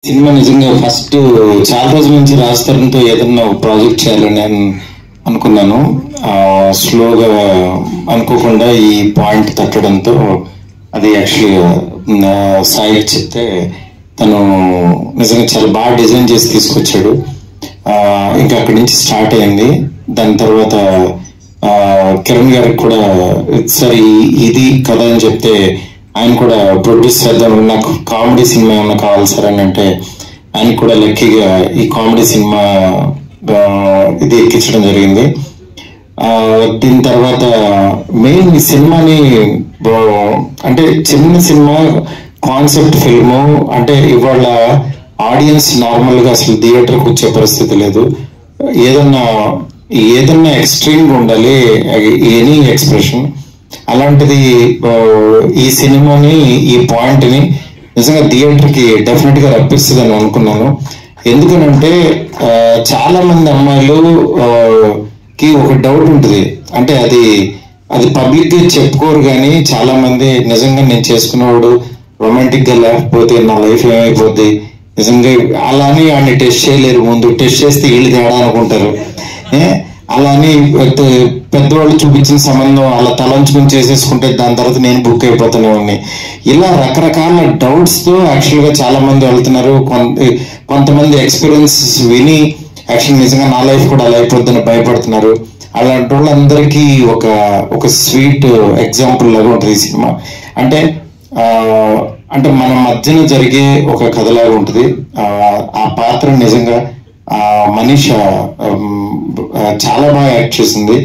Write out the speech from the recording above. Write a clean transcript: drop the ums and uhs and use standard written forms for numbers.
Cinema నిజంగా first చాలా రోజుల నుంచి రాస్తారంతో ఏదన్నా ఒక ప్రాజెక్ట్ చేయాలని నేను అనుకున్నాను. స్లోగా అనుకోకుండా ఈ పాయింట్ తట్టడంతో అది యాక్చువల్గా సాయి చెప్తే తను నిజంగా చాలా బాగా డిజైన్ చేసి తీసుకొచ్చాడు. ఇంకా అక్కడి నుంచి స్టార్ట్ అయింది. దాని తర్వాత కిరణ్ గారికి కూడా సరే ఇది కథ అని చెప్తే ఆయన కూడా ప్రొడ్యూస్ చేద్దాం, నాకు కామెడీ సినిమా ఏమన్నా కావాలి సార్ అని అంటే ఆయన కూడా లక్కీగా ఈ కామెడీ సినిమా ఇది ఎక్కించడం జరిగింది. దీని తర్వాత మెయిన్ ఈ సినిమాని అంటే చిన్న సినిమా కాన్సెప్ట్ ఫిల్ము అంటే ఇవాళ ఆడియన్స్ నార్మల్గా అసలు థియేటర్కి వచ్చే పరిస్థితి లేదు. ఏదన్నా ఎక్స్ట్రీమ్గా ఉండాలి, ఎనీ ఎక్స్ప్రెషన్. అలాంటిది ఈ సినిమాని ఈ పాయింట్ని నిజంగా థియేటర్కి డెఫినెట్గా రప్పిస్తుందని అనుకున్నాను. ఎందుకనంటే చాలా మంది అమ్మాయిలు కి ఒక డౌట్ ఉంటుంది, అంటే అది పబ్లిక్గా చెప్పుకోరు. కానీ చాలా మంది నిజంగా నేను చేసుకున్నవాడు రొమాంటిక్గా లేకపోతే నా లైఫ్ ఏమైపోద్ది, నిజంగా అలానే వాడిని టెస్ట్ చేయలేరు. ముందు టెస్ట్ చేస్తే వీళ్ళు తేడా అనుకుంటారు. అలానే పెద్దవాళ్ళు చూపించిన సంబంధం అలా తలంచుకుని చేసేసుకుంటే దాని తర్వాత నేను బుక్ అయిపోతానేవాడిని. ఇలా రకరకాల డౌట్స్తో యాక్చువల్గా చాలా మంది వెళ్తున్నారు. కొంతమంది ఎక్స్పీరియన్స్ విని యాక్చువల్ నిజంగా నా లైఫ్ కూడా అలా అయిపోద్దని భయపడుతున్నారు. అలాంటి వాళ్ళందరికీ ఒక స్వీట్ ఎగ్జాంపుల్ లాగా ఉంటుంది ఈ సినిమా. అంటే మన మధ్యన జరిగే ఒక కథలాగా ఉంటుంది. ఆ పాత్ర నిజంగా మనీష చాలా బాగా యాక్ట్ చేసింది.